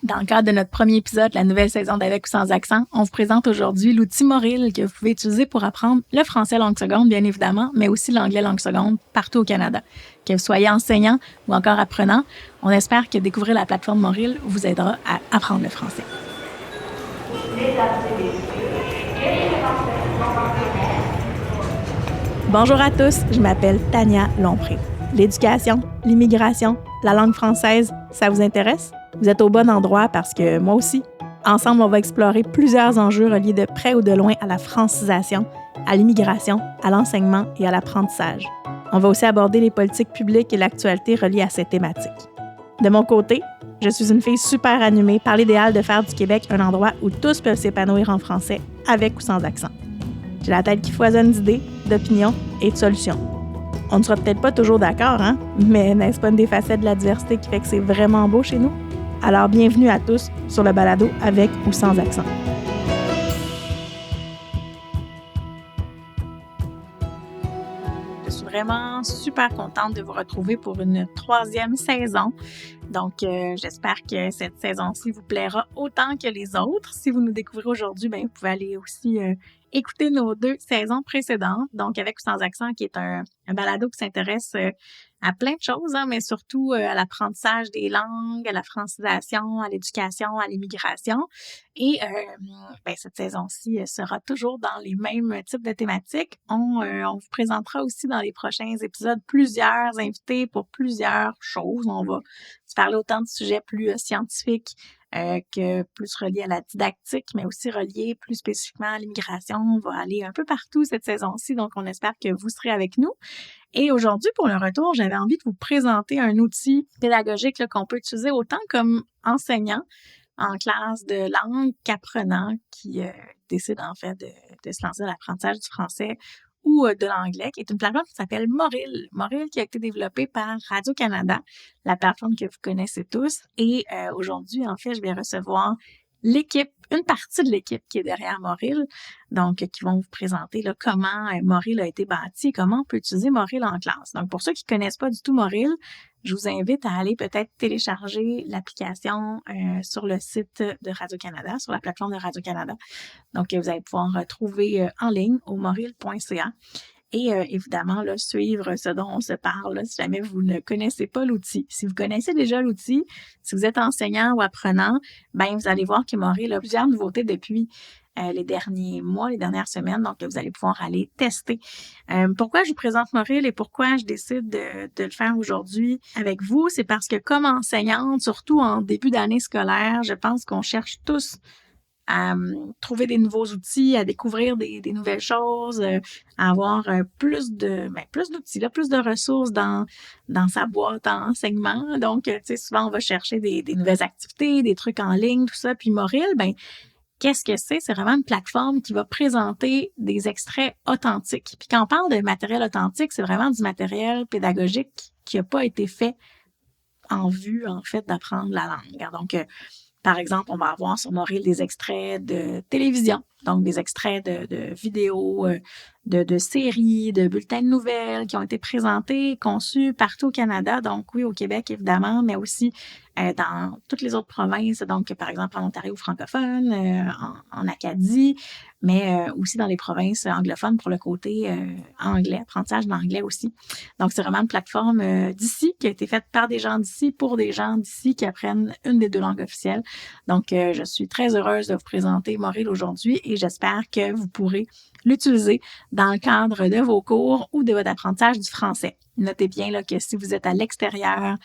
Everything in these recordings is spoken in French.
Dans le cadre de notre premier épisode de la nouvelle saison d'Avec ou sans accent, on vous présente aujourd'hui l'outil Moril que vous pouvez utiliser pour apprendre le français langue seconde, bien évidemment, mais aussi l'anglais langue seconde partout au Canada. Que vous soyez enseignant ou encore apprenant, on espère que découvrir la plateforme Moril vous aidera à apprendre le français. Bonjour à tous, je m'appelle Tania Lompré. L'éducation, l'immigration, la langue française, ça vous intéresse? Vous êtes au bon endroit parce que moi aussi. Ensemble, on va explorer plusieurs enjeux reliés de près ou de loin à la francisation, à l'immigration, à l'enseignement et à l'apprentissage. On va aussi aborder les politiques publiques et l'actualité reliées à ces thématiques. De mon côté, je suis une fille super animée par l'idéal de faire du Québec un endroit où tous peuvent s'épanouir en français, avec ou sans accent. J'ai la tête qui foisonne d'idées, d'opinions et de solutions. On ne sera peut-être pas toujours d'accord, hein? Mais n'est-ce pas une des facettes de la diversité qui fait que c'est vraiment beau chez nous? Alors, bienvenue à tous sur le balado avec ou sans accent. Je suis vraiment super contente de vous retrouver pour une 3e saison. Donc, j'espère que cette saison-ci vous plaira autant que les autres. Si vous nous découvrez aujourd'hui, vous pouvez aller aussi écouter nos 2 saisons précédentes. Donc, avec ou sans accent, qui est un balado qui s'intéresse à plein de choses, mais surtout à l'apprentissage des langues, à la francisation, à l'éducation, à l'immigration. Et cette saison-ci sera toujours dans les mêmes types de thématiques. On vous présentera aussi dans les prochains épisodes plusieurs invités pour plusieurs choses. On va se parler autant de sujets plus scientifiques que plus reliés à la didactique, mais aussi reliés plus spécifiquement à l'immigration. On va aller un peu partout cette saison-ci, donc on espère que vous serez avec nous. Et aujourd'hui, pour le retour, j'avais envie de vous présenter un outil pédagogique là, qu'on peut utiliser autant comme enseignant en classe de langue qu'apprenant qui décide en fait de se lancer dans l'apprentissage du français ou de l'anglais, qui est une plateforme qui s'appelle Moril. Moril qui a été développée par Radio-Canada, la plateforme que vous connaissez tous. Et aujourd'hui, en fait, je vais recevoir l'équipe, une partie de l'équipe qui est derrière Moril, donc qui vont vous présenter là, comment Moril a été bâti et comment on peut utiliser Moril en classe. Donc, pour ceux qui ne connaissent pas du tout Moril, je vous invite à aller peut-être télécharger l'application sur le site de Radio-Canada, sur la plateforme de Radio-Canada. Donc, vous allez pouvoir retrouver en ligne au moril.ca. Et évidemment, là, suivre ce dont on se parle, là, si jamais vous ne connaissez pas l'outil. Si vous connaissez déjà l'outil, si vous êtes enseignant ou apprenant, vous allez voir que Moril a plusieurs nouveautés depuis les derniers mois, les dernières semaines. Donc, vous allez pouvoir aller tester. Pourquoi je vous présente Moril et pourquoi je décide de le faire aujourd'hui avec vous? C'est parce que comme enseignante, surtout en début d'année scolaire, je pense qu'on cherche tous à trouver des nouveaux outils, à découvrir des nouvelles choses, à avoir plus d'outils, là, plus de ressources dans sa boîte en enseignement. Donc, souvent, on va chercher des nouvelles activités, des trucs en ligne, tout ça. Puis Moril, qu'est-ce que c'est? C'est vraiment une plateforme qui va présenter des extraits authentiques. Puis quand on parle de matériel authentique, c'est vraiment du matériel pédagogique qui n'a pas été fait en vue, en fait, d'apprendre la langue. Donc, par exemple, on va avoir sur Moril des extraits de télévision, donc des extraits de vidéos, de séries, de bulletins de nouvelles qui ont été présentés, conçus partout au Canada, donc oui, au Québec évidemment, mais aussi dans toutes les autres provinces, donc par exemple en Ontario francophone, en Acadie, mais aussi dans les provinces anglophones pour le côté anglais, apprentissage d'anglais aussi. Donc c'est vraiment une plateforme d'ici qui a été faite par des gens d'ici pour des gens d'ici qui apprennent une des 2 langues officielles. Donc je suis très heureuse de vous présenter Moril aujourd'hui et j'espère que vous pourrez l'utiliser dans le cadre de vos cours ou de votre apprentissage du français. Notez bien là, que si vous êtes à l'extérieur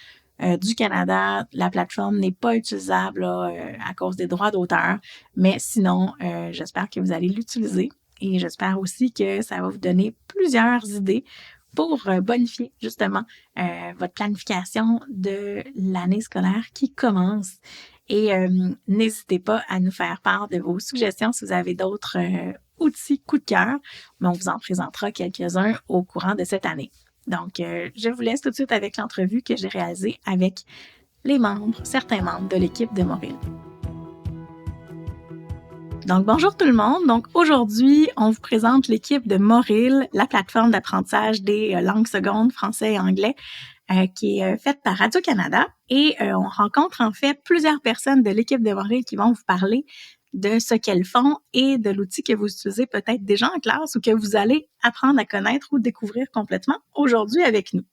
du Canada, la plateforme n'est pas utilisable là, à cause des droits d'auteur, mais sinon, j'espère que vous allez l'utiliser et j'espère aussi que ça va vous donner plusieurs idées pour bonifier justement votre planification de l'année scolaire qui commence. Et n'hésitez pas à nous faire part de vos suggestions si vous avez d'autres outils coup de cœur, mais on vous en présentera quelques-uns au courant de cette année. Donc, je vous laisse tout de suite avec l'entrevue que j'ai réalisée avec certains membres de l'équipe de Moril. Donc, bonjour tout le monde. Donc, aujourd'hui, on vous présente l'équipe de Moril, la plateforme d'apprentissage des langues secondes, français et anglais, qui est faite par Radio-Canada et on rencontre en fait plusieurs personnes de l'équipe de Moril qui vont vous parler de ce qu'elles font et de l'outil que vous utilisez peut-être déjà en classe ou que vous allez apprendre à connaître ou découvrir complètement aujourd'hui avec nous.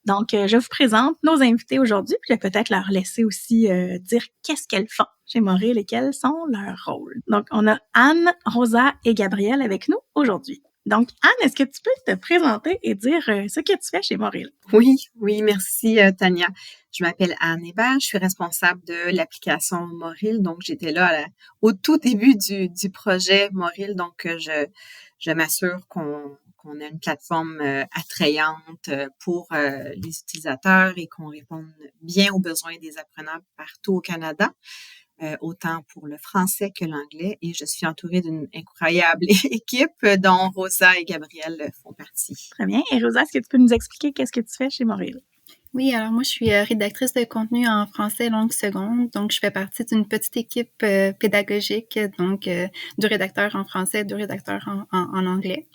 Donc, je vous présente nos invités aujourd'hui, puis je vais peut-être leur laisser aussi dire qu'est-ce qu'elles font chez Moril et quels sont leurs rôles. Donc, on a Anne, Rosa et Gabrielle avec nous aujourd'hui. Donc, Anne, est-ce que tu peux te présenter et dire ce que tu fais chez Moril? Oui, merci Tania. Je m'appelle Anne Hébert, je suis responsable de l'application Moril. Donc, j'étais là au tout début du projet Moril. Donc, je m'assure qu'on a une plateforme attrayante pour les utilisateurs et qu'on réponde bien aux besoins des apprenants partout au Canada. Autant pour le français que l'anglais. Et je suis entourée d'une incroyable équipe dont Rosa et Gabrielle font partie. Très bien. Et Rosa, est-ce que tu peux nous expliquer qu'est-ce que tu fais chez Moril? Oui, alors moi, je suis rédactrice de contenu en français langue seconde. Donc, je fais partie d'une petite équipe pédagogique, donc deux rédacteurs en français, deux rédacteurs en anglais.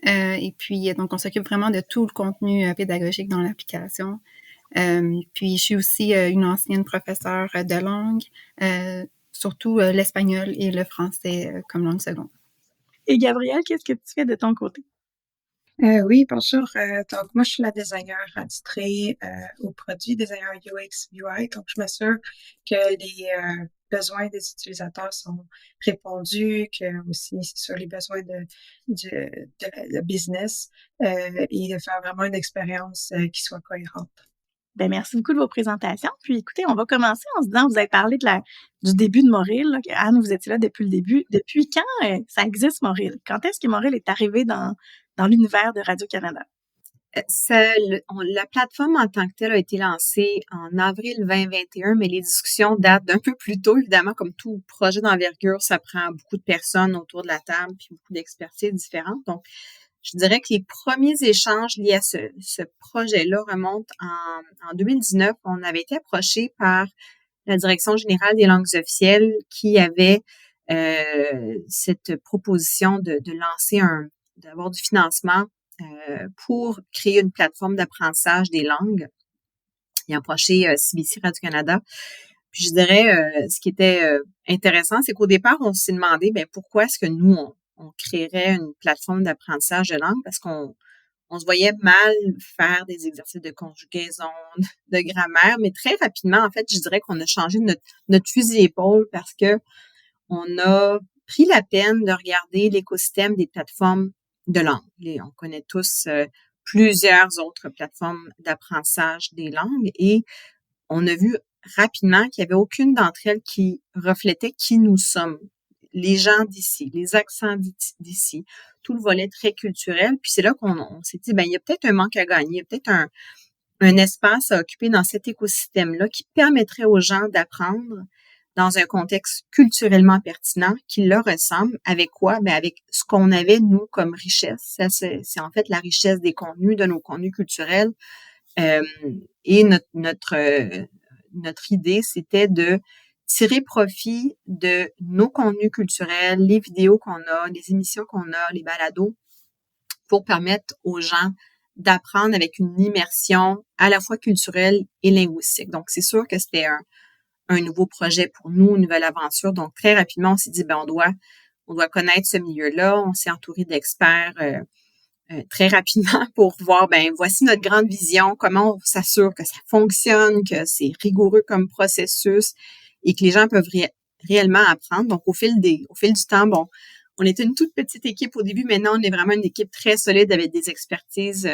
Et puis, donc, on s'occupe vraiment de tout le contenu pédagogique dans l'application. Puis, je suis aussi une ancienne professeure de langue, surtout l'espagnol et le français comme langue seconde. Et Gabrielle, qu'est-ce que tu fais de ton côté? Oui, bonjour. Donc, moi, je suis la designer attitrée aux produits, designer UX, UI. Donc, je m'assure que les besoins des utilisateurs sont répondus, que aussi, c'est sur les besoins de business et de faire vraiment une expérience qui soit cohérente. Ben, merci beaucoup de vos présentations. Puis, écoutez, on va commencer en se disant, vous avez parlé du début de Moril. Là, Anne, vous étiez là depuis le début. Depuis quand ça existe, Moril? Quand est-ce que Moril est arrivé dans l'univers de Radio-Canada? La plateforme en tant que telle a été lancée en avril 2021, mais les discussions datent d'un peu plus tôt. Évidemment, comme tout projet d'envergure, ça prend beaucoup de personnes autour de la table puis beaucoup d'expertises différentes. Donc, je dirais que les premiers échanges liés à ce projet-là remontent en 2019. On avait été approché par la Direction générale des langues officielles qui avait cette proposition de lancer d'avoir du financement pour créer une plateforme d'apprentissage des langues. Ils ont approché CBC Radio-Canada. Puis je dirais, ce qui était intéressant, c'est qu'au départ, on s'est demandé pourquoi est-ce que nous, on créerait une plateforme d'apprentissage de langue, parce qu'on se voyait mal faire des exercices de conjugaison, de grammaire, mais très rapidement, en fait, je dirais qu'on a changé notre fusil d'épaule parce que on a pris la peine de regarder l'écosystème des plateformes de langue. On connaît tous plusieurs autres plateformes d'apprentissage des langues et on a vu rapidement qu'il n'y avait aucune d'entre elles qui reflétait qui nous sommes, les gens d'ici, les accents d'ici, tout le volet très culturel. Puis c'est là qu'on s'est dit, il y a peut-être un manque à gagner, il y a peut-être un espace à occuper dans cet écosystème-là qui permettrait aux gens d'apprendre dans un contexte culturellement pertinent qui leur ressemble. Avec quoi? Avec ce qu'on avait, nous, comme richesse. Ça, c'est en fait la richesse des contenus, de nos contenus culturels. Et notre idée, c'était de tirer profit de nos contenus culturels, les vidéos qu'on a, les émissions qu'on a, les balados, pour permettre aux gens d'apprendre avec une immersion à la fois culturelle et linguistique. Donc, c'est sûr que c'était un nouveau projet pour nous, une nouvelle aventure. Donc, très rapidement, on s'est dit, on doit connaître ce milieu-là. On s'est entouré d'experts très rapidement pour voir, voici notre grande vision, comment on s'assure que ça fonctionne, que c'est rigoureux comme processus et que les gens peuvent réellement apprendre. Donc, au fil du temps, on était une toute petite équipe au début. Maintenant, on est vraiment une équipe très solide avec des expertises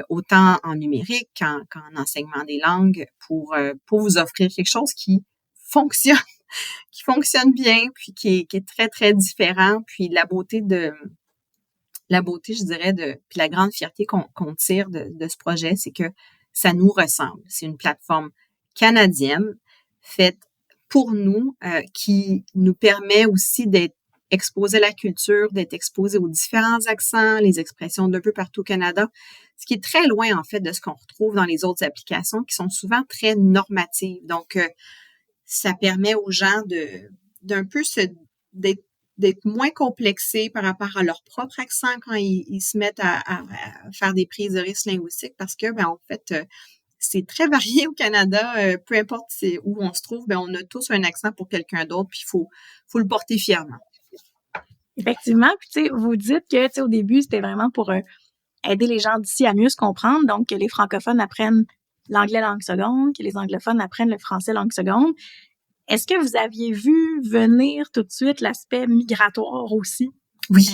autant en numérique qu'en enseignement des langues pour vous offrir quelque chose qui fonctionne bien, puis qui est très, très différent. Puis la beauté, je dirais, puis la grande fierté qu'on tire de ce projet, c'est que ça nous ressemble. C'est une plateforme canadienne faite pour nous, qui nous permet aussi d'être exposé à la culture, d'être exposé aux différents accents, les expressions d'un peu partout au Canada, ce qui est très loin, en fait, de ce qu'on retrouve dans les autres applications qui sont souvent très normatives. Donc, ça permet aux gens d'un peu d'être d'être moins complexés par rapport à leur propre accent quand ils se mettent à faire des prises de risque linguistiques parce que, en fait, c'est très varié au Canada. Peu importe où on se trouve, on a tous un accent pour quelqu'un d'autre, puis il faut le porter fièrement. Effectivement. Puis, tu sais, vous dites que, tu sais, au début, c'était vraiment pour aider les gens d'ici à mieux se comprendre. Donc, que les francophones apprennent l'anglais langue seconde, que les anglophones apprennent le français langue seconde. Est-ce que vous aviez vu venir tout de suite l'aspect migratoire aussi? Oui.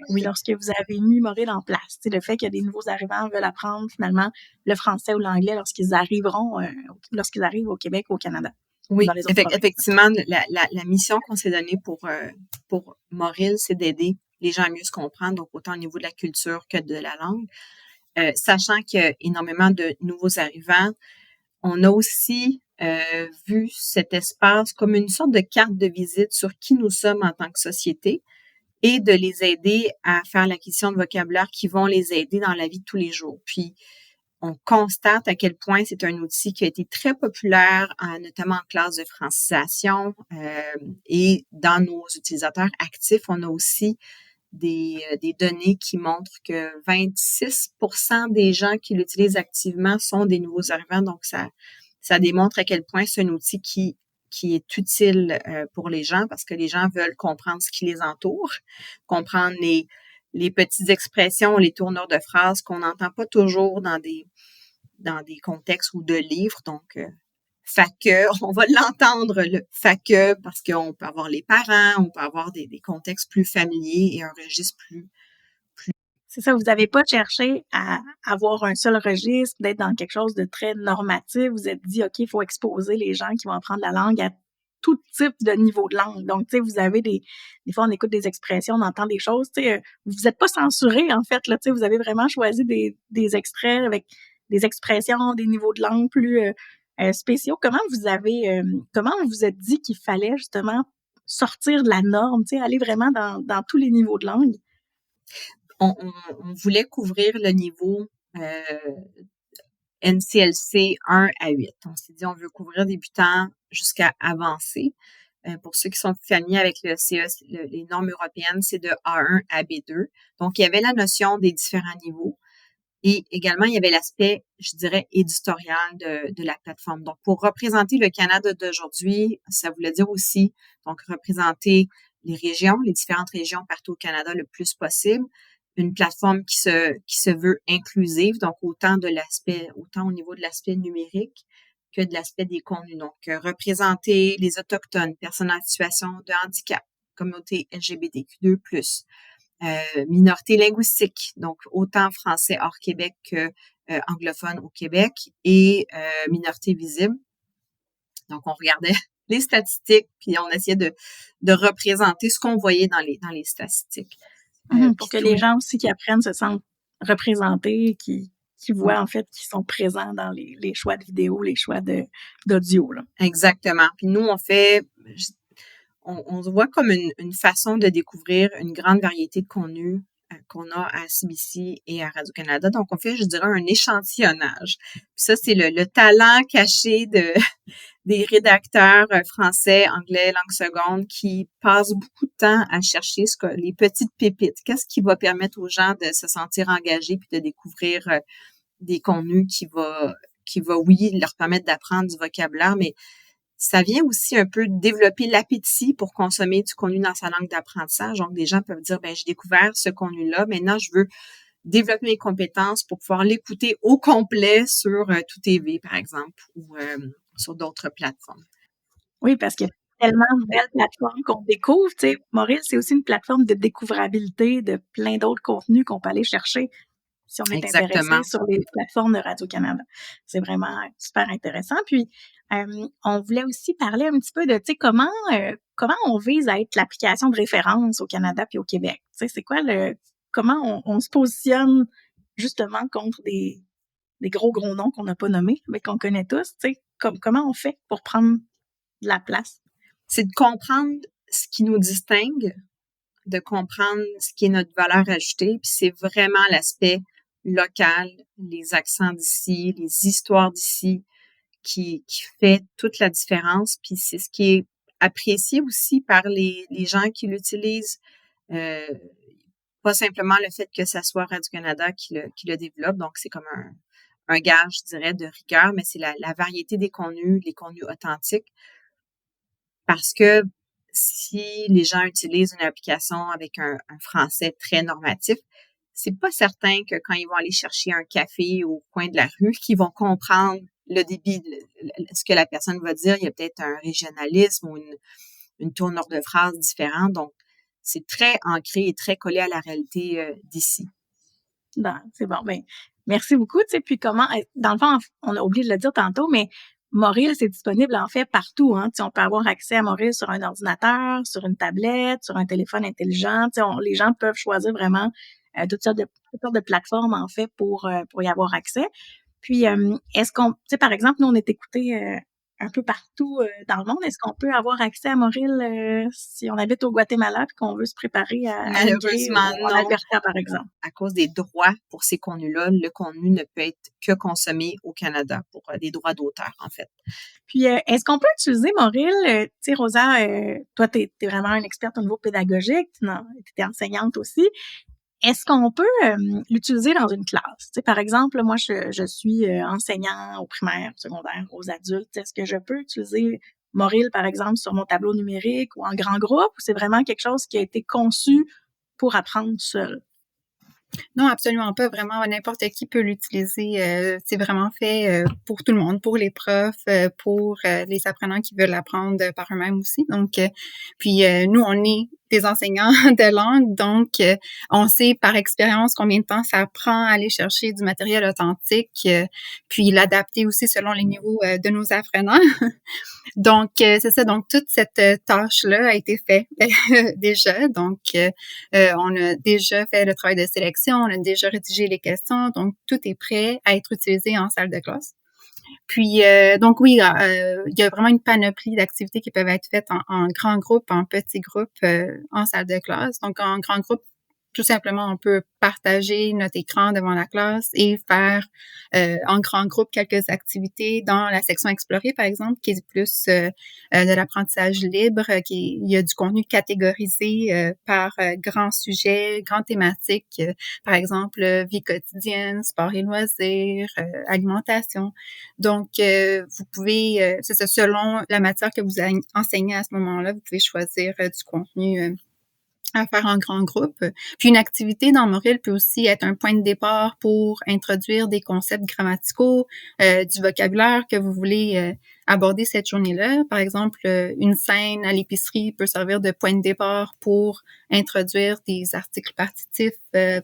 Lorsque vous avez mis Moril en place, le fait que des nouveaux arrivants veulent apprendre finalement le français ou l'anglais lorsqu'ils arrivent au Québec ou au Canada. Oui, dans les autres provinces. effectivement, la mission qu'on s'est donnée pour Moril, c'est d'aider les gens à mieux se comprendre, donc autant au niveau de la culture que de la langue. Sachant qu'il y a énormément de nouveaux arrivants, on a aussi vu cet espace comme une sorte de carte de visite sur qui nous sommes en tant que société et de les aider à faire l'acquisition de vocabulaire qui vont les aider dans la vie de tous les jours. Puis, on constate à quel point c'est un outil qui a été très populaire, notamment en classe de francisation. Et dans nos utilisateurs actifs, on a aussi des données qui montrent que 26% des gens qui l'utilisent activement sont des nouveaux arrivants. Donc, ça démontre à quel point c'est un outil qui est utile pour les gens parce que les gens veulent comprendre ce qui les entoure, comprendre les petites expressions, les tournures de phrases qu'on n'entend pas toujours dans des contextes ou de livres. Donc, on va l'entendre, le FAQ, parce qu'on peut avoir les parents, on peut avoir des contextes plus familiers et un registre plus... C'est ça, vous n'avez pas cherché à avoir un seul registre, d'être dans quelque chose de très normatif. Vous êtes dit, OK, il faut exposer les gens qui vont apprendre la langue à tout type de niveau de langue. Donc, tu sais, vous avez des fois, on écoute des expressions, on entend des choses, tu sais, vous n'êtes pas censuré, en fait, là, tu sais, vous avez vraiment choisi des extraits avec des expressions, des niveaux de langue plus spéciaux. Comment vous vous êtes dit qu'il fallait justement sortir de la norme, tu sais, aller vraiment dans tous les niveaux de langue? On voulait couvrir le niveau NCLC 1 à 8. On s'est dit, on veut couvrir débutants jusqu'à avancé. Pour ceux qui sont familiers avec le CE, les normes européennes, c'est de A1 à B2. Donc, il y avait la notion des différents niveaux. Et également, il y avait l'aspect, je dirais, éditorial de la plateforme. Donc, pour représenter le Canada d'aujourd'hui, ça voulait dire aussi, donc, représenter les régions, les différentes régions partout au Canada le plus possible. Une plateforme qui se veut inclusive, donc autant au niveau de l'aspect numérique que de l'aspect des contenus. Donc, représenter les Autochtones, personnes en situation de handicap, communauté LGBTQ2+, minorité linguistique, donc autant français hors Québec que anglophone au Québec et minorité visible. Donc, on regardait les statistiques puis on essayait de représenter ce qu'on voyait dans les statistiques. Pour que les gens aussi qui apprennent se sentent représentés, qui voient en fait qu'ils sont présents dans les choix de vidéo, les choix d'audio. Là. Exactement. Puis nous, on se voit comme une façon de découvrir une grande variété de contenus qu'on a à CBC et à Radio-Canada. Donc, on fait, je dirais, un échantillonnage. Puis ça, c'est le talent caché des rédacteurs français, anglais, langue seconde qui passent beaucoup de temps à chercher les petites pépites. Qu'est-ce qui va permettre aux gens de se sentir engagés puis de découvrir des contenus qui va, oui, leur permettre d'apprendre du vocabulaire, mais ça vient aussi un peu développer l'appétit pour consommer du contenu dans sa langue d'apprentissage. Donc, des gens peuvent dire, j'ai découvert ce contenu-là. Maintenant, je veux développer mes compétences pour pouvoir l'écouter au complet sur Tout TV, par exemple, ou sur d'autres plateformes. Oui, parce qu'il y a tellement de belles plateformes qu'on découvre. Tu sais, Moril, c'est aussi une plateforme de découvrabilité de plein d'autres contenus qu'on peut aller chercher si on est intéressé sur les plateformes de Radio-Canada. C'est vraiment super intéressant. Puis, on voulait aussi parler un petit peu de, tu sais, comment on vise à être l'application de référence au Canada puis au Québec. Tu sais, c'est quoi comment on se positionne justement contre des gros noms qu'on n'a pas nommés, mais qu'on connaît tous. Tu sais, comment on fait pour prendre de la place? C'est de comprendre ce qui nous distingue, de comprendre ce qui est notre valeur ajoutée, puis c'est vraiment l'aspect local, les accents d'ici, les histoires d'ici qui fait toute la différence, puis c'est ce qui est apprécié aussi par les gens qui l'utilisent. Pas simplement le fait que ça soit Radio-Canada qui le développe, donc c'est comme un gage, je dirais, de rigueur, mais c'est la variété des contenus, les contenus authentiques. Parce que si les gens utilisent une application avec un français très normatif, c'est pas certain que quand ils vont aller chercher un café au coin de la rue, qu'ils vont comprendre le débit, ce que la personne va dire. Il y a peut-être un régionalisme ou une tournure de phrase différente. Donc, c'est très ancré et très collé à la réalité d'ici. Ben, c'est bon. Ben, merci beaucoup. Tu sais, puis comment, dans le fond, on a oublié de le dire tantôt, mais Moril, c'est disponible en fait partout. Hein. Tu sais, on peut avoir accès à Moril sur un ordinateur, sur une tablette, sur un téléphone intelligent. Tu sais, les gens peuvent choisir vraiment toutes sortes de plateformes en fait pour y avoir accès. Puis, est-ce qu'on, tu sais, par exemple, nous, on est écoutés un peu partout dans le monde. Est-ce qu'on peut avoir accès à Moril si on habite au Guatemala et qu'on veut se préparer à Malheureusement, en non. Alberta, par exemple? À cause des droits pour ces contenus-là, le contenu ne peut être que consommé au Canada pour des droits d'auteur, en fait. Puis, est-ce qu'on peut utiliser Moril? Tu sais, Rosa, toi, t'es vraiment une experte au niveau pédagogique. Tu étais enseignante aussi. Est-ce qu'on peut l'utiliser dans une classe? Tu sais, par exemple, moi, je suis enseignant au primaire, au secondaire, aux adultes. Est-ce que je peux utiliser Moril, par exemple, sur mon tableau numérique ou en grand groupe, ou c'est vraiment quelque chose qui a été conçu pour apprendre seul? Non, absolument pas. Vraiment, n'importe qui peut l'utiliser. C'est vraiment fait pour tout le monde, pour les profs, pour les apprenants qui veulent apprendre par eux-mêmes aussi. Donc, puis nous, on est des enseignants de langue, donc on sait par expérience combien de temps ça prend à aller chercher du matériel authentique, puis l'adapter aussi selon les niveaux de nos apprenants. Donc, c'est ça. Donc, toute cette tâche-là a été faite déjà. Donc, on a déjà fait le travail de sélection, on a déjà rédigé les questions. Donc, tout est prêt à être utilisé en salle de classe. Puis, donc oui, il y a vraiment une panoplie d'activités qui peuvent être faites en grand groupe, en petit groupe, en salle de classe. Donc, en grand groupe, tout simplement, on peut partager notre écran devant la classe et faire en grand groupe quelques activités dans la section explorée, par exemple, qui est plus de l'apprentissage libre, il y a du contenu catégorisé par grands sujets, grandes thématiques, par exemple, vie quotidienne, sport et loisirs, alimentation. Donc, vous pouvez, c'est ça, selon la matière que vous enseignez à ce moment-là, vous pouvez choisir du contenu à faire en grand groupe. Puis une activité dans Moril peut aussi être un point de départ pour introduire des concepts grammaticaux, du vocabulaire que vous voulez aborder cette journée-là. Par exemple, une scène à l'épicerie peut servir de point de départ pour introduire des articles partitifs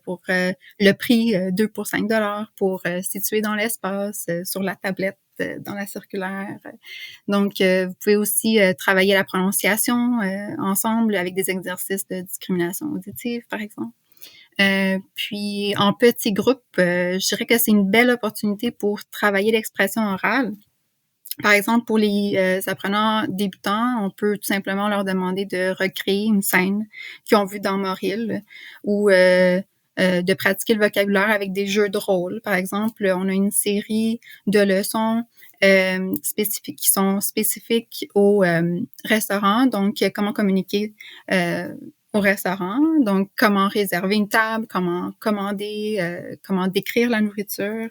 pour le prix 2 pour 5 $, pour situer dans l'espace, sur la tablette, dans la circulaire. Donc, vous pouvez aussi travailler la prononciation ensemble avec des exercices de discrimination auditive, par exemple. Puis, en petit groupe, je dirais que c'est une belle opportunité pour travailler l'expression orale. Par exemple, pour les apprenants débutants, on peut tout simplement leur demander de recréer une scène qu'ils ont vue dans Moril ou de pratiquer le vocabulaire avec des jeux de rôle. Par exemple, on a une série de leçons spécifiques qui sont spécifiques au restaurant. Donc, comment communiquer au restaurant. Donc, comment réserver une table, comment commander, comment décrire la nourriture,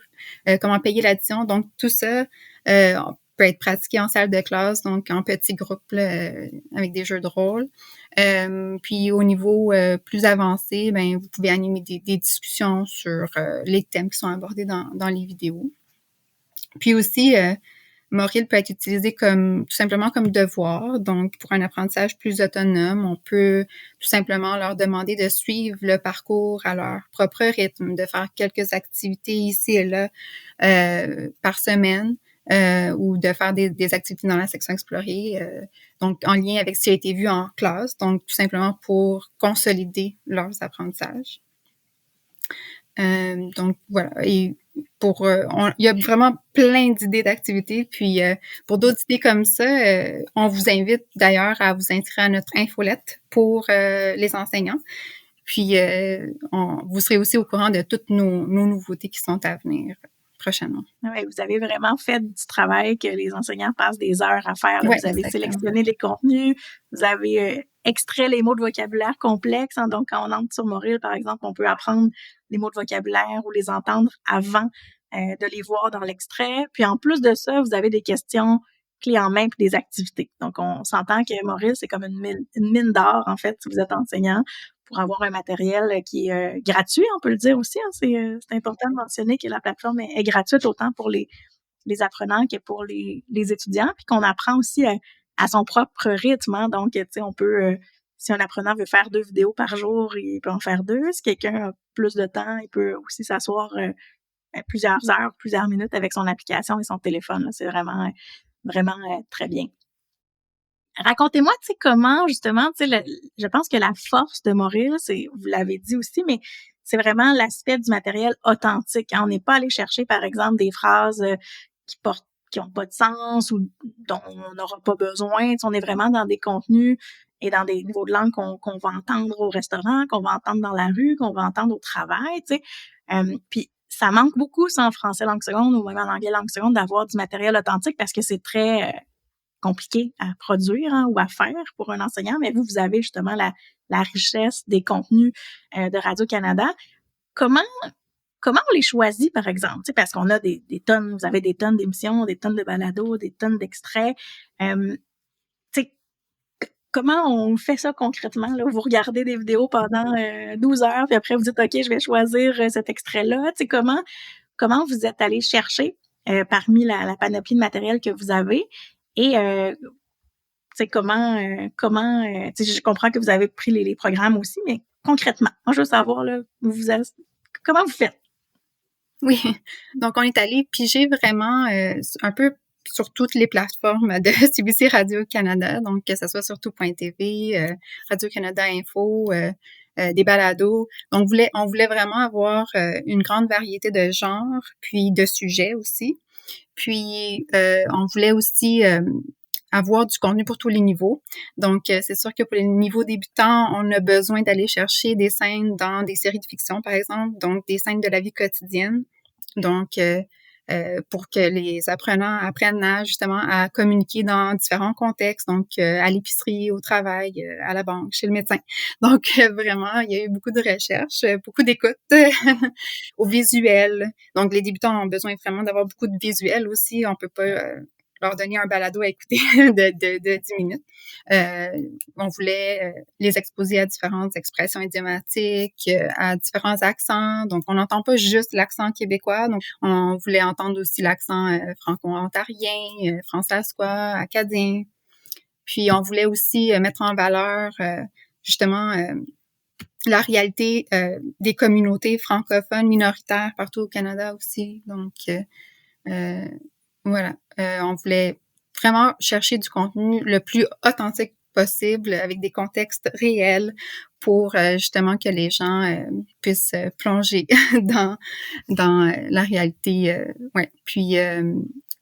comment payer l'addition. Donc, tout ça peut être pratiqué en salle de classe, donc en petits groupes là, avec des jeux de rôle. Puis au niveau plus avancé, ben vous pouvez animer des discussions sur les thèmes qui sont abordés dans les vidéos. Puis aussi, Moril peut être utilisé tout simplement comme devoir. Donc, pour un apprentissage plus autonome, on peut tout simplement leur demander de suivre le parcours à leur propre rythme, de faire quelques activités ici et là par semaine. Ou de faire des activités dans la section explorée, donc en lien avec ce qui a été vu en classe, donc tout simplement pour consolider leurs apprentissages. Donc voilà, et il y a vraiment plein d'idées d'activités, puis pour d'autres idées comme ça, on vous invite d'ailleurs à vous inscrire à notre infolette pour les enseignants, puis vous serez aussi au courant de toutes nos nouveautés qui sont à venir. prochainement. Ouais, vous avez vraiment fait du travail que les enseignants passent des heures à faire. Là. Ouais, Vous avez exactement. sélectionné les contenus, vous avez extrait les mots de vocabulaire complexes. Hein. Donc, quand on entre sur Moril, par exemple, on peut apprendre les mots de vocabulaire ou les entendre avant de les voir dans l'extrait. Puis, en plus de ça, vous avez des questions clés en main puis des activités. Donc, on s'entend que Moril, c'est comme une mine d'or, en fait, si vous êtes enseignant, pour avoir un matériel qui est gratuit, on peut le dire aussi. Hein, c'est important de mentionner que la plateforme est gratuite autant pour les apprenants que pour les étudiants, puis qu'on apprend aussi à son propre rythme. Hein. Donc, tu sais, on peut, si un apprenant veut faire 2 vidéos par jour, il peut en faire 2. Si quelqu'un a plus de temps, il peut aussi s'asseoir plusieurs heures, plusieurs minutes avec son application et son téléphone. Là. C'est vraiment, vraiment très bien. Racontez-moi, tu sais, comment, justement, tu sais, je pense que la force de Moril, c'est, vous l'avez dit aussi, mais c'est vraiment l'aspect du matériel authentique. Hein. On n'est pas allé chercher, par exemple, des phrases qui ont pas de sens ou dont on n'aura pas besoin. Tu sais, on est vraiment dans des contenus et dans des niveaux de langue qu'on va entendre au restaurant, qu'on va entendre dans la rue, qu'on va entendre au travail, tu sais. Puis ça manque beaucoup, ça, en français langue seconde ou même en anglais langue seconde, d'avoir du matériel authentique parce que c'est très compliqué à produire hein, ou à faire pour un enseignant, mais vous avez justement la richesse des contenus de Radio-Canada. Comment on les choisit, par exemple? T'sais, parce qu'on a des tonnes, vous avez des tonnes d'émissions, des tonnes de balados, des tonnes d'extraits. Comment on fait ça concrètement? Là? Vous regardez des vidéos pendant 12 heures, puis après vous dites, OK, je vais choisir cet extrait-là. Comment vous êtes allé chercher parmi la panoplie de matériel que vous avez et comment je comprends que vous avez pris les programmes aussi, mais concrètement, moi je veux savoir là, comment vous faites? Oui, donc on est allé piger vraiment un peu sur toutes les plateformes de CBC Radio-Canada, donc que ce soit sur tout.tv, Radio-Canada Info, des balados. Donc on voulait vraiment avoir une grande variété de genres, puis de sujets aussi. Puis on voulait aussi avoir du contenu pour tous les niveaux. Donc, c'est sûr que pour les niveaux débutants, on a besoin d'aller chercher des scènes dans des séries de fiction, par exemple, donc des scènes de la vie quotidienne. Donc, pour que les apprenants apprennent justement à communiquer dans différents contextes, donc à l'épicerie, au travail, à la banque, chez le médecin. Donc, vraiment, il y a eu beaucoup de recherches, beaucoup d'écoute au visuel. Donc, les débutants ont besoin vraiment d'avoir beaucoup de visuels aussi. On peut pas leur donner un balado à écouter de 10 minutes. On voulait les exposer à différentes expressions idiomatiques, à différents accents. Donc, on n'entend pas juste l'accent québécois. Donc, on voulait entendre aussi l'accent franco-ontarien, français-asquois, acadien. Puis, on voulait aussi mettre en valeur justement la réalité des communautés francophones minoritaires partout au Canada aussi. Donc, voilà. On voulait vraiment chercher du contenu le plus authentique possible avec des contextes réels pour justement que les gens puissent plonger dans la réalité. Ouais. Puis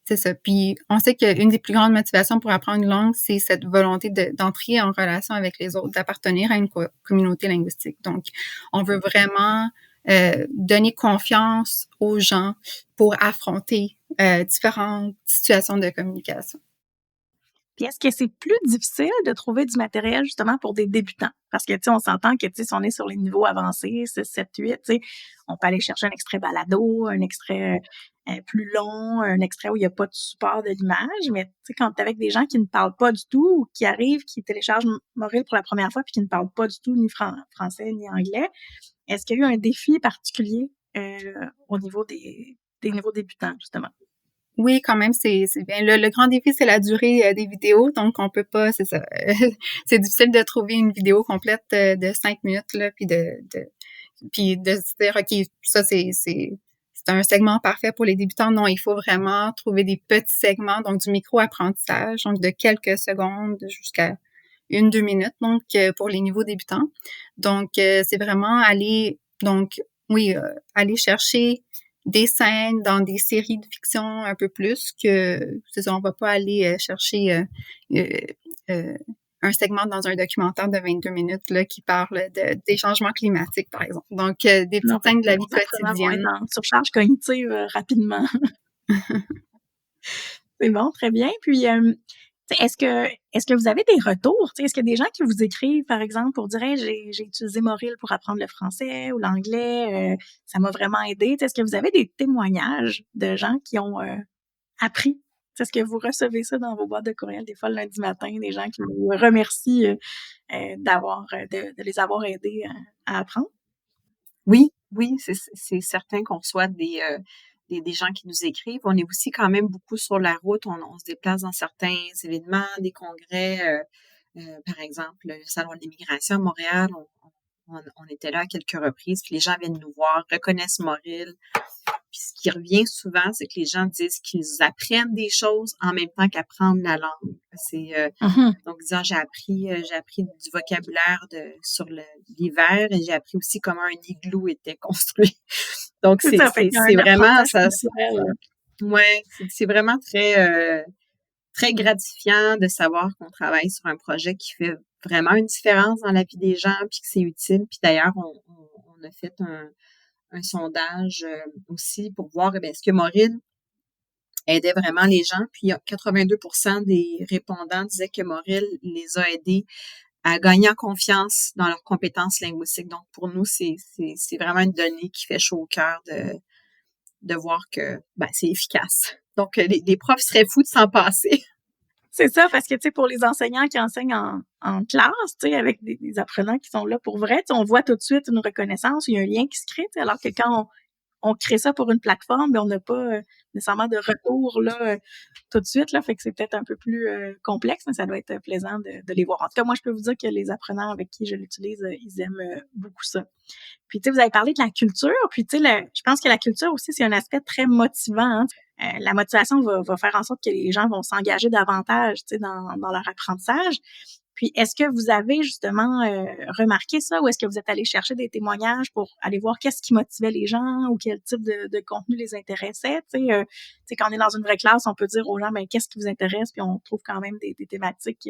c'est ça. Puis on sait qu'une des plus grandes motivations pour apprendre une langue, c'est cette volonté d'entrer en relation avec les autres, d'appartenir à une communauté linguistique. Donc, on veut vraiment donner confiance aux gens pour affronter différentes situations de communication. Puis est-ce que c'est plus difficile de trouver du matériel justement pour des débutants? Parce que, tu sais, on s'entend que, tu sais, si on est sur les niveaux avancés, 6, 7, 8, tu sais, on peut aller chercher un extrait balado, un extrait plus long, un extrait où il n'y a pas de support de l'image, mais tu sais, quand tu es avec des gens qui ne parlent pas du tout ou qui arrivent, qui téléchargent Moril pour la première fois puis qui ne parlent pas du tout ni français ni anglais, est-ce qu'il y a eu un défi particulier au niveau des niveaux débutants, justement? Oui, quand même, c'est bien. Le grand défi, c'est la durée des vidéos. Donc, on peut pas, c'est ça. C'est difficile de trouver une vidéo complète de 5 minutes, là, puis puis de se dire, OK, ça, c'est un segment parfait pour les débutants. Non, il faut vraiment trouver des petits segments, donc du micro-apprentissage, donc de quelques secondes jusqu'à 1-2 minutes, donc pour les niveaux débutants. Donc, c'est vraiment aller chercher des scènes dans des séries de fiction un peu plus que, c'est ça, on va pas aller chercher un un segment dans un documentaire de 22 minutes là, qui parle des changements climatiques, par exemple. Donc, des petites scènes de la vie quotidienne. Être en surcharge cognitive rapidement. C'est bon, très bien. Puis, est-ce que vous avez des retours? Est-ce qu'il y a des gens qui vous écrivent, par exemple, pour dire hey, j'ai utilisé Moril pour apprendre le français ou l'anglais, ça m'a vraiment aidé. Est-ce que vous avez des témoignages de gens qui ont appris? Est-ce que vous recevez ça dans vos boîtes de courriel des fois le lundi matin, des gens qui vous remercient de les avoir aidés à apprendre? Oui, c'est certain qu'on reçoit des gens qui nous écrivent. On est aussi quand même beaucoup sur la route. On se déplace dans certains événements, des congrès. Par exemple, le Salon de l'immigration à Montréal, on était là à quelques reprises. Puis les gens viennent nous voir, reconnaissent Moril. Puis ce qui revient souvent, c'est que les gens disent qu'ils apprennent des choses en même temps qu'apprendre la langue. C'est donc disant j'ai appris du vocabulaire sur l'hiver et j'ai appris aussi comment un igloo était construit. Donc c'est vraiment ça. Ouais, c'est vraiment très gratifiant de savoir qu'on travaille sur un projet qui fait vraiment une différence dans la vie des gens puis que c'est utile. Puis d'ailleurs on a fait un sondage aussi pour voir est-ce que Moril aidait vraiment les gens. Puis 82% des répondants disaient que Moril les a aidés à gagner en confiance dans leurs compétences linguistiques. Donc pour nous, c'est vraiment une donnée qui fait chaud au cœur de voir que c'est efficace. Donc les profs seraient fous de s'en passer. C'est ça, parce que, pour les enseignants qui enseignent en classe, avec des apprenants qui sont là pour vrai, on voit tout de suite une reconnaissance, il y a un lien qui se crée, alors que quand on crée ça pour une plateforme, on n'a pas nécessairement de retour là tout de suite, là, fait que c'est peut-être un peu plus complexe, mais ça doit être plaisant de les voir. En tout cas, moi, je peux vous dire que les apprenants avec qui je l'utilise, ils aiment beaucoup ça. Puis, vous avez parlé de la culture, puis, je pense que la culture aussi, c'est un aspect très motivant, hein. La motivation va faire en sorte que les gens vont s'engager davantage, dans leur apprentissage. Puis, est-ce que vous avez justement remarqué ça ou est-ce que vous êtes allé chercher des témoignages pour aller voir qu'est-ce qui motivait les gens ou quel type de contenu les intéressait? Quand on est dans une vraie classe, on peut dire aux gens, qu'est-ce qui vous intéresse? Puis, on trouve quand même des thématiques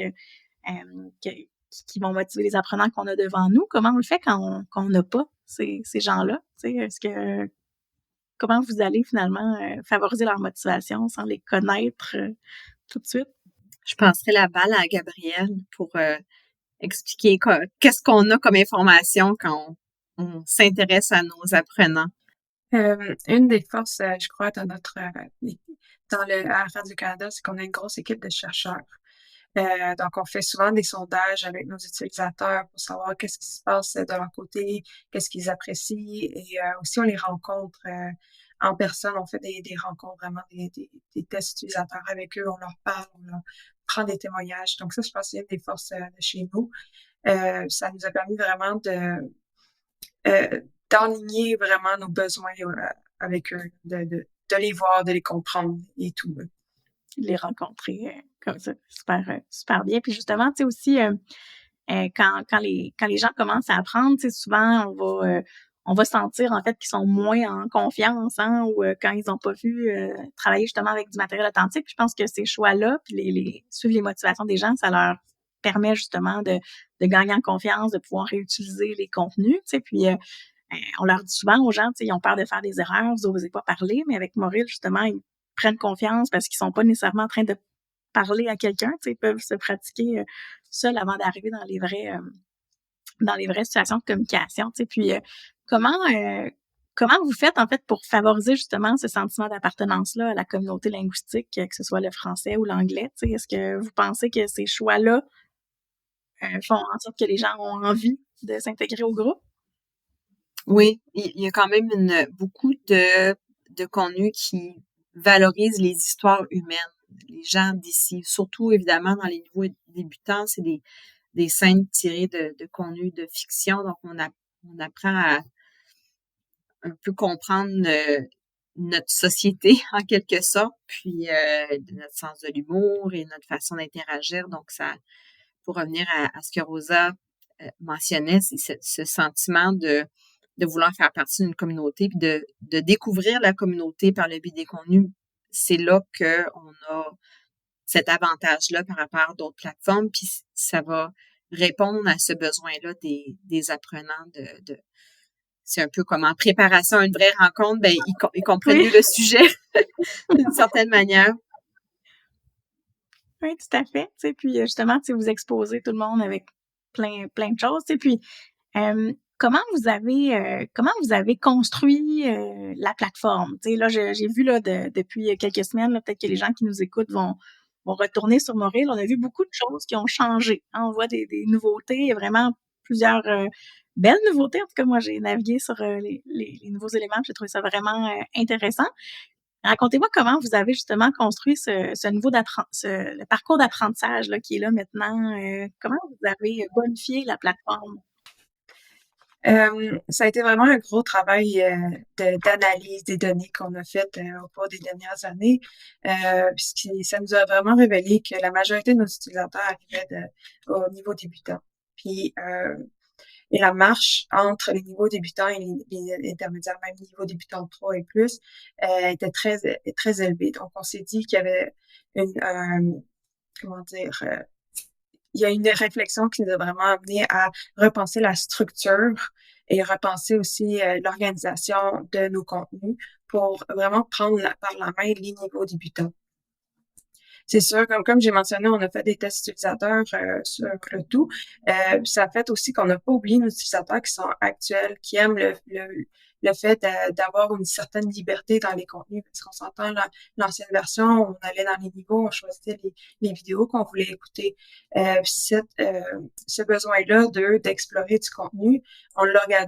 qui vont motiver les apprenants qu'on a devant nous. Comment on le fait quand on n'a pas ces gens-là? Comment vous allez finalement favoriser leur motivation sans les connaître tout de suite? Je passerai la balle à Gabrielle pour expliquer qu'est-ce qu'on a comme information quand on s'intéresse à nos apprenants. Une des forces, je crois, dans à Radio-Canada, c'est qu'on a une grosse équipe de chercheurs. Donc, on fait souvent des sondages avec nos utilisateurs pour savoir qu'est-ce qui se passe de leur côté, qu'est-ce qu'ils apprécient. Et aussi, on les rencontre en personne. On fait des rencontres, vraiment des tests utilisateurs avec eux. On leur parle, on leur prend des témoignages. Donc ça, je pense que c'est une des forces de chez nous. Ça nous a permis vraiment d'enligner vraiment nos besoins avec eux, de les voir, de les comprendre et tout. Les rencontrer comme ça, super bien. Puis justement, aussi, quand les gens commencent à apprendre, souvent, on va sentir, en fait, qu'ils sont moins en confiance, hein, ou quand ils n'ont pas vu travailler justement avec du matériel authentique. Je pense que ces choix-là, puis suivre les motivations des gens, ça leur permet justement de gagner en confiance, de pouvoir réutiliser les contenus, puis on leur dit souvent aux gens, ils ont peur de faire des erreurs, vous n'osez pas parler, mais avec Moril, justement, ils prennent confiance parce qu'ils sont pas nécessairement en train de parler à quelqu'un, ils peuvent se pratiquer seuls avant d'arriver dans les vraies situations de communication, puis comment vous faites en fait pour favoriser justement ce sentiment d'appartenance-là à la communauté linguistique, que ce soit le français ou l'anglais, est-ce que vous pensez que ces choix-là font en sorte que les gens ont envie de s'intégrer au groupe? Oui, il y a quand même beaucoup de contenu qui valorise les histoires humaines, les gens d'ici. Surtout, évidemment, dans les niveaux débutants, c'est des scènes tirées de contenu de fiction. Donc, on apprend à un peu comprendre notre société, en quelque sorte, puis notre sens de l'humour et notre façon d'interagir. Donc, ça, pour revenir à ce que Rosa mentionnait, c'est ce sentiment de vouloir faire partie d'une communauté, puis de découvrir la communauté par le biais des contenus. C'est là qu'on a cet avantage-là par rapport à d'autres plateformes, puis ça va répondre à ce besoin-là des apprenants c'est un peu comme en préparation à une vraie rencontre, ben ils comprennent Oui, mieux le sujet d'une certaine manière. oui, tout à fait. Tu sais, puis justement, tu sais, vous exposez tout le monde avec plein de choses. Tu sais, puis comment vous avez construit la plateforme? Tu sais, là, j'ai vu là depuis quelques semaines, là, peut-être que les gens qui nous écoutent vont retourner sur Moril. On a vu beaucoup de choses qui ont changé. Hein. On voit des nouveautés. Il y a vraiment plusieurs belles nouveautés. En tout cas, moi, j'ai navigué sur les nouveaux éléments. J'ai trouvé ça vraiment intéressant. Racontez-moi comment vous avez justement construit ce le parcours d'apprentissage là, qui est là maintenant. Comment vous avez bonifié la plateforme? Ça a été vraiment un gros travail d'analyse des données qu'on a faites au cours des dernières années. Puis ça nous a vraiment révélé que la majorité de nos utilisateurs arrivaient au niveau débutant. Puis et la marche entre les niveaux débutants et les intermédiaires, même niveau débutant 3 et plus, était très élevée. Donc, on s'est dit qu'il y avait comment dire, il y a une réflexion qui nous a vraiment amené à repenser la structure et repenser aussi l'organisation de nos contenus pour vraiment prendre par la main les niveaux débutants. C'est sûr, comme j'ai mentionné, on a fait des tests utilisateurs sur le tout. Ça a fait aussi qu'on n'a pas oublié nos utilisateurs qui sont actuels, qui aiment le fait d'avoir une certaine liberté dans les contenus. Parce qu'on s'entend, l'ancienne version, on allait dans les niveaux, on choisissait les vidéos qu'on voulait écouter. Ce besoin-là d'explorer du contenu, on l'a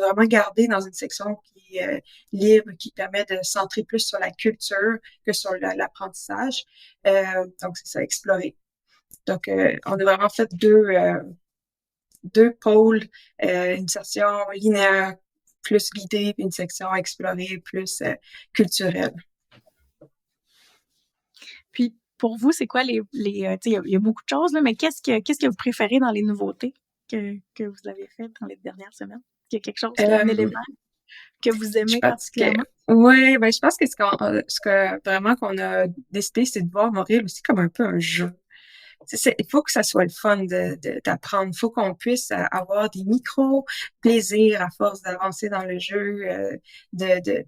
vraiment gardé dans une section qui est libre, qui permet de centrer plus sur la culture que sur l'apprentissage. Donc, c'est ça, explorer. Donc, on a vraiment fait deux pôles, une section linéaire plus guidée, puis une section explorée plus culturelle. Puis pour vous, c'est quoi tu sais, il y a beaucoup de choses, là, mais qu'est-ce que vous préférez dans les nouveautés que vous avez faites dans les dernières semaines? Est-ce qu'il y a quelque chose, un élément que vous Je aimez pense que particulièrement? ouais, ben je pense que ce que vraiment qu'on a décidé, c'est de voir Montréal aussi comme un peu un jeu. Il faut que ça soit le fun d'apprendre. Il faut qu'on puisse avoir des micro-plaisirs à force d'avancer dans le jeu.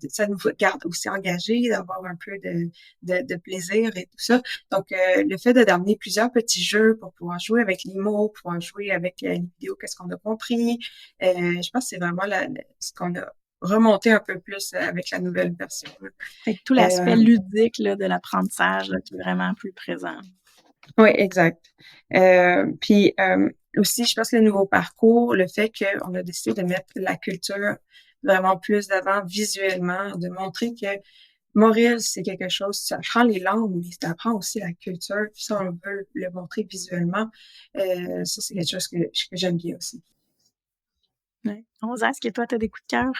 Ça nous garde aussi engagés, d'avoir un peu de plaisir et tout ça. Donc, le fait d'amener plusieurs petits jeux pour pouvoir jouer avec les mots, pouvoir jouer avec les vidéos, qu'est-ce qu'on a compris. Je pense que c'est vraiment ce qu'on a remonté un peu plus avec la nouvelle version. Fait que tout l'aspect ludique là, de l'apprentissage là, qui est vraiment plus présent. Oui, exact. Puis aussi, je pense que le nouveau parcours, le fait qu'on a décidé de mettre la culture vraiment plus d'avant visuellement, de montrer que Montréal, c'est quelque chose, ça apprend les langues, mais ça apprend aussi la culture. Puis ça, on veut le montrer visuellement. Ça, c'est quelque chose que j'aime bien aussi. Ouais. Rosa, est-ce que toi, tu as des coups de cœur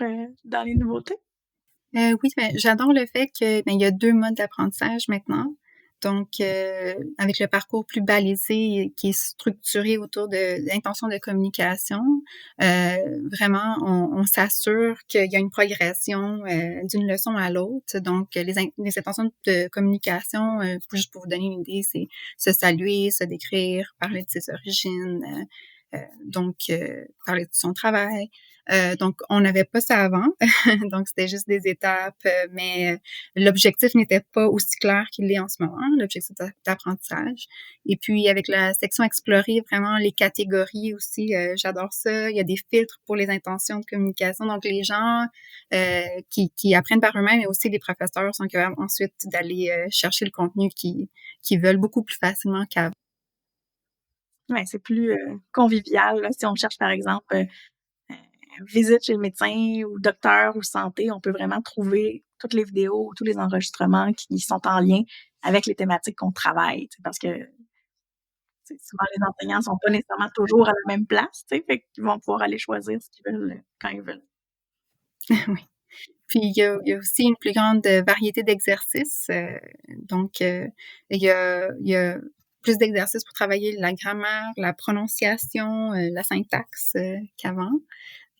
dans les nouveautés? Oui, ben, j'adore le fait que il y a 2 modes d'apprentissage maintenant. Donc, avec le parcours plus balisé qui est structuré autour de l'intention de communication, vraiment, on s'assure qu'il y a une progression d'une leçon à l'autre. Donc, les intentions de communication, juste pour vous donner une idée, c'est se saluer, se décrire, parler de ses origines, donc parler de son travail. Donc, on n'avait pas ça avant, donc c'était juste des étapes, mais l'objectif n'était pas aussi clair qu'il l'est en ce moment, l'objectif d'apprentissage. Et puis, avec la section explorer, vraiment les catégories aussi, j'adore ça. Il y a des filtres pour les intentions de communication, donc les gens qui apprennent par eux-mêmes, mais aussi les professeurs sont capables ensuite d'aller chercher le contenu qu'ils veulent beaucoup plus facilement qu'avant. Ouais, c'est plus convivial. Là. Si on cherche, par exemple, visite chez le médecin ou docteur ou santé, on peut vraiment trouver toutes les vidéos, tous les enregistrements qui sont en lien avec les thématiques qu'on travaille. Parce que souvent, les enseignants ne sont pas nécessairement toujours à la même place, fait qu'ils vont pouvoir aller choisir ce qu'ils veulent quand ils veulent. Oui. Puis il y a aussi une plus grande variété d'exercices. Donc, il y a plus d'exercices pour travailler la grammaire, la prononciation, la syntaxe qu'avant.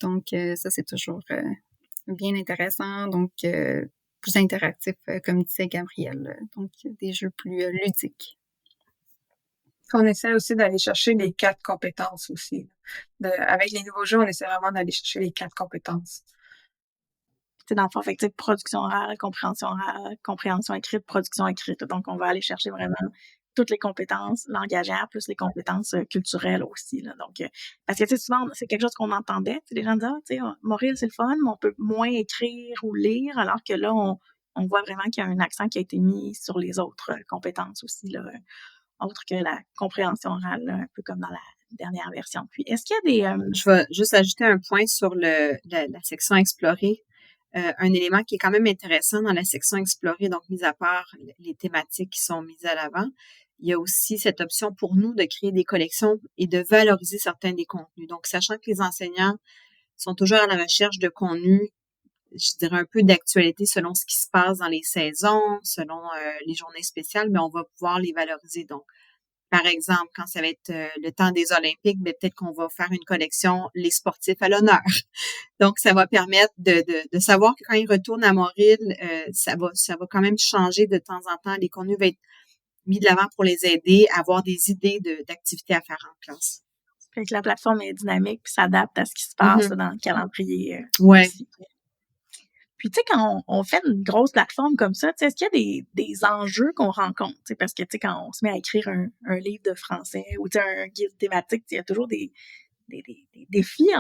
Donc, ça, c'est toujours bien intéressant. Donc, plus interactifs, comme disait Gabrielle, donc des jeux plus ludiques. On essaie aussi d'aller chercher les 4 compétences aussi. Avec les nouveaux jeux, on essaie vraiment d'aller chercher les 4 compétences. Dans le fond, fait que, production orale, compréhension écrite, production écrite. Donc, on va aller chercher vraiment toutes les compétences langagières plus les compétences culturelles aussi. Là. Donc, parce que souvent, c'est quelque chose qu'on entendait. Les gens disaient, Moril, c'est le fun, mais on peut moins écrire ou lire, alors que là, on voit vraiment qu'il y a un accent qui a été mis sur les autres compétences aussi, là, autre que la compréhension orale, là, un peu comme dans la dernière version. Puis, est-ce qu'il y a des... Je vais juste ajouter un point sur la section explorer. Un élément qui est quand même intéressant dans la section explorer, donc mis à part les thématiques qui sont mises à l'avant, il y a aussi cette option pour nous de créer des collections et de valoriser certains des contenus. Donc, sachant que les enseignants sont toujours à la recherche de contenus, je dirais un peu d'actualité selon ce qui se passe dans les saisons, selon les journées spéciales, mais on va pouvoir les valoriser. Donc, par exemple, quand ça va être le temps des Olympiques, ben, peut-être qu'on va faire une collection « Les sportifs à l'honneur ». Donc, ça va permettre de savoir que quand ils retournent à Moril, ça va quand même changer de temps en temps. Les contenus vont être mis de l'avant pour les aider à avoir des idées d'activités à faire en classe. Fait que la plateforme est dynamique puis s'adapte à ce qui se passe dans le calendrier aussi. Puis, tu sais, quand on fait une grosse plateforme comme ça, est-ce qu'il y a des enjeux qu'on rencontre? Parce que, tu sais, quand on se met à écrire un livre de français ou un guide thématique, il y a toujours des défis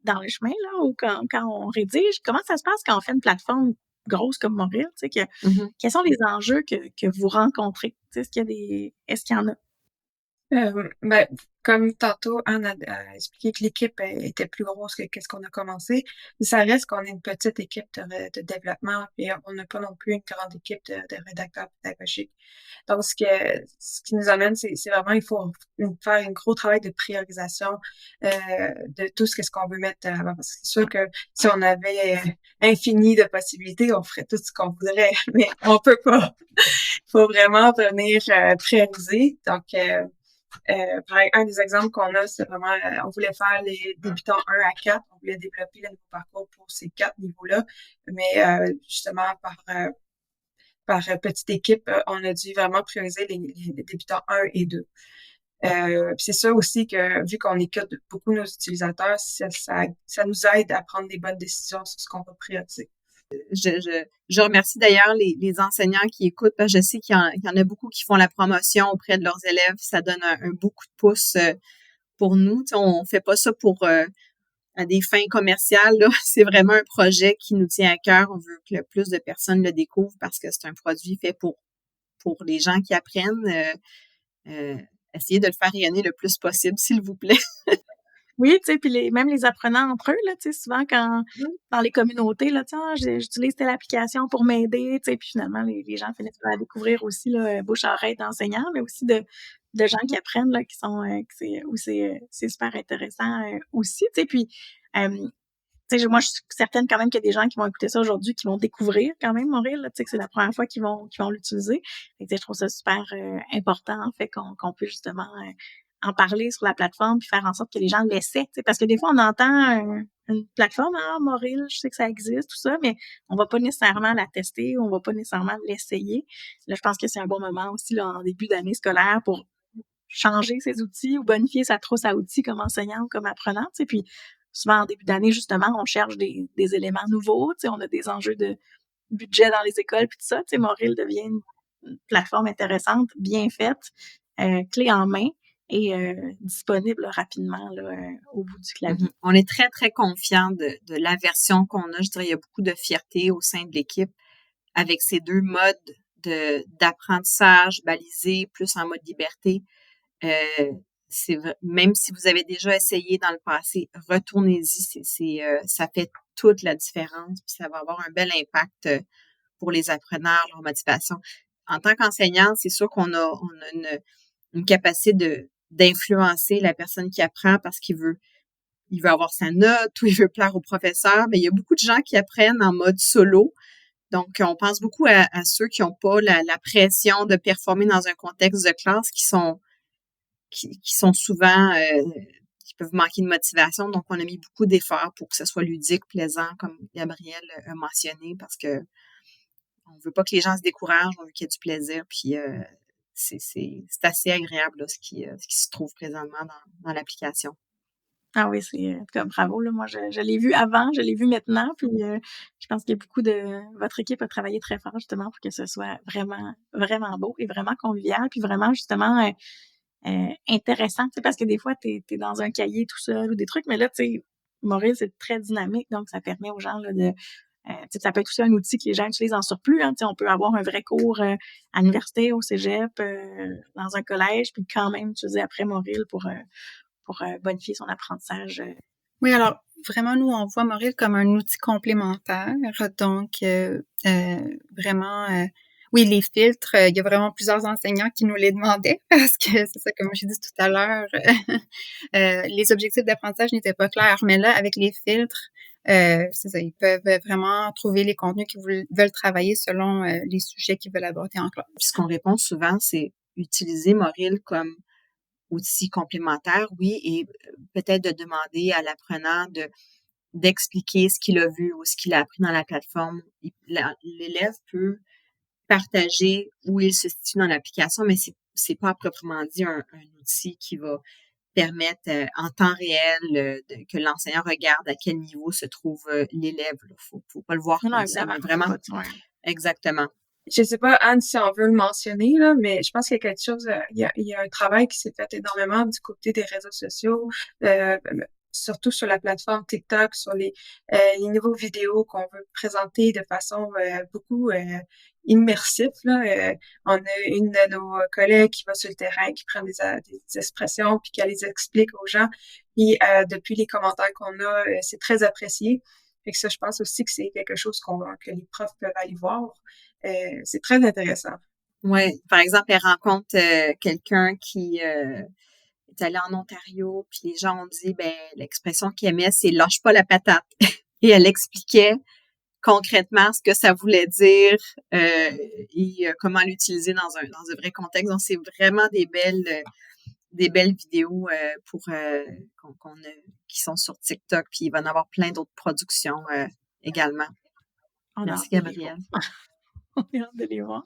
dans le chemin, là, ou quand on rédige. Comment ça se passe quand on fait une plateforme grosse comme Moril? Quels sont les enjeux que vous rencontrez? Est-ce qu'il y en a? Ben, comme tantôt, Anne a expliqué que l'équipe était plus grosse que qu'est-ce qu'on a commencé. Mais ça reste qu'on est une petite équipe de développement, et on n'a pas non plus une grande équipe de rédacteurs pédagogiques. Donc, ce qui nous amène, c'est vraiment, il faut faire un gros travail de priorisation de tout ce qu'on veut mettre avant. Parce que c'est sûr que si on avait infini de possibilités, on ferait tout ce qu'on voudrait, mais on peut pas. Il faut vraiment venir prioriser. Donc, un des exemples qu'on a, c'est vraiment, on voulait faire les débutants 1 à 4, on voulait développer le nouveau parcours pour ces 4 niveaux-là, mais justement, par petite équipe, on a dû vraiment prioriser les débutants 1 et 2. C'est ça aussi que, vu qu'on écoute beaucoup nos utilisateurs, ça nous aide à prendre des bonnes décisions sur ce qu'on va prioriser. Je remercie d'ailleurs les enseignants qui écoutent, parce que je sais qu'il y en a beaucoup qui font la promotion auprès de leurs élèves. Ça donne un beau coup de pouce pour nous. T'sais, on fait pas ça pour à des fins commerciales, là. C'est vraiment un projet qui nous tient à cœur. On veut que le plus de personnes le découvrent parce que c'est un produit fait pour les gens qui apprennent. Essayez de le faire rayonner le plus possible, s'il vous plaît. Oui, tu sais, puis même les apprenants entre eux, là, tu sais, souvent quand dans les communautés, là, tu sais, j'utilise telle application pour m'aider, tu sais, puis finalement les gens finissent par la découvrir aussi, là, bouche à oreille d'enseignants, mais aussi de gens qui apprennent, là, qui sont, c'est super intéressant aussi, tu sais, puis tu sais, moi, je suis certaine quand même qu'il y a des gens qui vont écouter ça aujourd'hui, qui vont découvrir quand même Moril, tu sais, que c'est la première fois qu'ils vont l'utiliser. Et tu sais, je trouve ça super important, en fait, qu'on puisse justement en parler sur la plateforme puis faire en sorte que les gens l'essaient, tu sais, parce que des fois, on entend une plateforme, Moril, je sais que ça existe, tout ça, mais on va pas nécessairement la tester, on va pas nécessairement l'essayer. Là, je pense que c'est un bon moment aussi, là, en début d'année scolaire pour changer ses outils ou bonifier sa trousse à outils comme enseignant ou comme apprenant, tu sais, puis souvent, en début d'année, justement, on cherche des éléments nouveaux. Tu sais, on a des enjeux de budget dans les écoles, puis tout ça. Tu sais, Moril devient une plateforme intéressante, bien faite, clé en main et disponible rapidement là, au bout du clavier. On est très, très confiants de la version qu'on a. Je dirais, il y a beaucoup de fierté au sein de l'équipe avec ces deux modes d'apprentissage balisé plus en mode liberté. Même si vous avez déjà essayé dans le passé, retournez-y. Ça fait toute la différence. Puis ça va avoir un bel impact pour les apprenants, leur motivation. En tant qu'enseignant, c'est sûr qu'on a une capacité d'influencer la personne qui apprend parce qu'il veut avoir sa note ou il veut plaire au professeur. Mais il y a beaucoup de gens qui apprennent en mode solo. Donc, on pense beaucoup à ceux qui n'ont pas la pression de performer dans un contexte de classe, qui sont souvent, qui peuvent manquer de motivation. Donc, on a mis beaucoup d'efforts pour que ce soit ludique, plaisant, comme Gabrielle a mentionné, parce que on veut pas que les gens se découragent, on veut qu'il y ait du plaisir, puis c'est assez agréable là, ce qui se trouve présentement dans l'application. Ah oui, c'est comme bravo, là. Moi, je l'ai vu avant, je l'ai vu maintenant, puis je pense qu'il y a beaucoup de votre équipe a travaillé très fort justement pour que ce soit vraiment, vraiment beau et vraiment convivial, puis vraiment justement intéressant, tu sais, parce que des fois, t'es dans un cahier tout seul ou des trucs, mais là, tu sais, Moril, c'est très dynamique, donc ça permet aux gens là, de tu sais, ça peut être aussi un outil que les gens utilisent en surplus. Hein, tu sais, on peut avoir un vrai cours à l'université, au cégep, dans un collège, puis quand même utiliser après Moril pour bonifier son apprentissage. Oui, alors vraiment, nous, on voit Moril comme un outil complémentaire. Donc, vraiment, oui, les filtres, il y a vraiment plusieurs enseignants qui nous les demandaient parce que c'est ça, comme j'ai dit tout à l'heure, les objectifs d'apprentissage n'étaient pas clairs. Mais là, avec les filtres, c'est ça, ils peuvent vraiment trouver les contenus qu'ils veulent travailler selon les sujets qu'ils veulent aborder en classe. Puis ce qu'on répond souvent, c'est utiliser Moril comme outil complémentaire, oui, et peut-être de demander à l'apprenant d'expliquer ce qu'il a vu ou ce qu'il a appris dans la plateforme. L'élève peut partager où il se situe dans l'application, mais c'est pas proprement dit un outil qui va permettre en temps réel que l'enseignant regarde à quel niveau se trouve l'élève. Faut pas le voir comme ça, mais vraiment. Exactement. Je sais pas, Anne, si on veut le mentionner, là, mais je pense qu'il y a quelque chose, il y a un travail qui s'est fait énormément du côté des réseaux sociaux, surtout sur la plateforme TikTok, sur les nouveaux vidéos qu'on veut présenter de façon beaucoup immersive. Là. On a une de nos collègues qui va sur le terrain, qui prend des expressions, puis qui les explique aux gens. Et depuis les commentaires qu'on a, c'est très apprécié. Fait que ça, je pense aussi que c'est quelque chose que les profs peuvent aller voir. C'est très intéressant. Oui, par exemple, elle rencontre quelqu'un qui est allé en Ontario, puis les gens ont dit, l'expression qu'il aimait, c'est « lâche pas la patate ». Et elle expliquait concrètement ce que ça voulait dire et comment l'utiliser dans un vrai contexte. Donc, c'est vraiment des belles vidéos qui sont sur TikTok, puis il va y en avoir plein d'autres productions également. Merci, Gabrielle. On a hâte de les voir.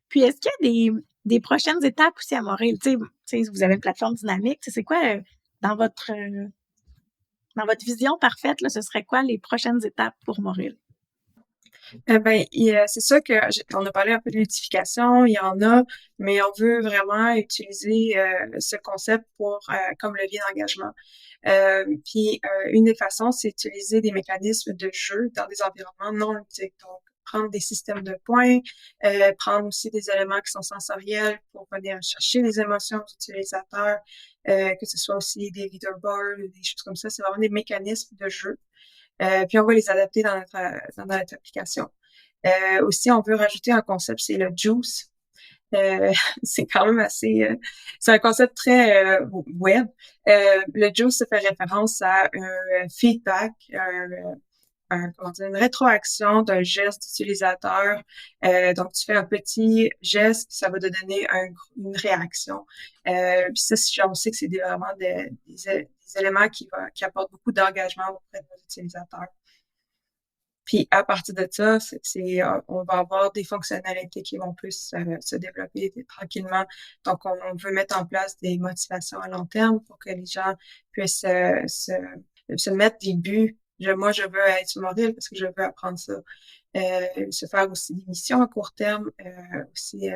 Puis, est-ce qu'il y a des prochaines étapes aussi à Moril? Tu sais, vous avez une plateforme dynamique. C'est quoi, dans votre vision parfaite, là, ce serait quoi les prochaines étapes pour Moril? C'est ça on a parlé un peu de l'édification, il y en a, mais on veut vraiment utiliser ce concept comme levier d'engagement. Puis, une des façons, c'est d'utiliser des mécanismes de jeu dans des environnements non ludiques. Donc, prendre des systèmes de points, prendre aussi des éléments qui sont sensoriels pour venir chercher les émotions des utilisateurs, que ce soit aussi des leaderboards ou des choses comme ça. C'est vraiment des mécanismes de jeu. Puis on va les adapter dans notre application. Aussi, on veut rajouter un concept, c'est le juice. C'est quand même assez... c'est un concept très web. Le juice, ça fait référence à un feedback, une rétroaction d'un geste d'utilisateur. Donc, tu fais un petit geste, ça va te donner une réaction. Puis ça, on sait que c'est vraiment des éléments qui apportent beaucoup d'engagement auprès de nos utilisateurs. Puis, à partir de ça, on va avoir des fonctionnalités qui vont plus se développer tranquillement. Donc, on veut mettre en place des motivations à long terme pour que les gens puissent se mettre des buts. Moi, je veux être sur Moril parce que je veux apprendre ça. Se faire aussi des missions à court terme. Aussi,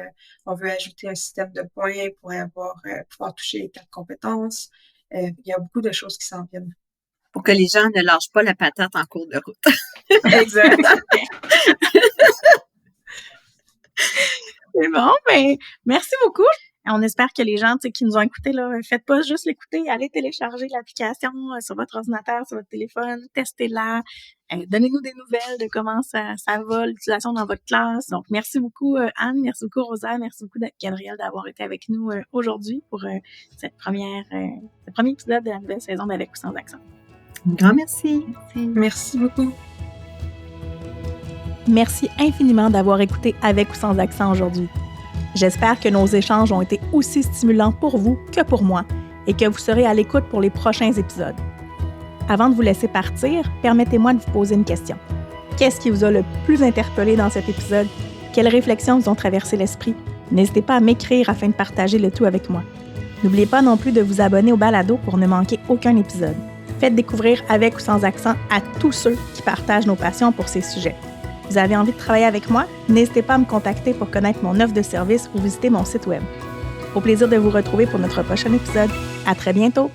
on veut ajouter un système de points pour pouvoir toucher les 4 compétences. Il y a beaucoup de choses qui s'en viennent. Pour que les gens ne lâchent pas la patate en cours de route. Exact. C'est bon, merci beaucoup. On espère que les gens qui nous ont écoutés, là, faites pas juste l'écouter, allez télécharger l'application sur votre ordinateur, sur votre téléphone, testez-la, donnez-nous des nouvelles de comment ça va, l'utilisation dans votre classe. Donc, merci beaucoup Anne, merci beaucoup Rosa, merci beaucoup Gabrielle d'avoir été avec nous aujourd'hui pour ce premier épisode de la nouvelle saison d'Avec ou sans accent. Un grand merci. Merci beaucoup. Merci infiniment d'avoir écouté Avec ou sans accent aujourd'hui. J'espère que nos échanges ont été aussi stimulants pour vous que pour moi et que vous serez à l'écoute pour les prochains épisodes. Avant de vous laisser partir, permettez-moi de vous poser une question. Qu'est-ce qui vous a le plus interpellé dans cet épisode Quelles réflexions vous ont traversé l'esprit? N'hésitez pas à m'écrire afin de partager le tout avec moi. N'oubliez pas non plus de vous abonner au balado pour ne manquer aucun épisode. Faites découvrir avec ou sans accent à tous ceux qui partagent nos passions pour ces sujets. Vous avez envie de travailler avec moi? N'hésitez pas à me contacter pour connaître mon offre de service ou visiter mon site web. Au plaisir de vous retrouver pour notre prochain épisode. À très bientôt!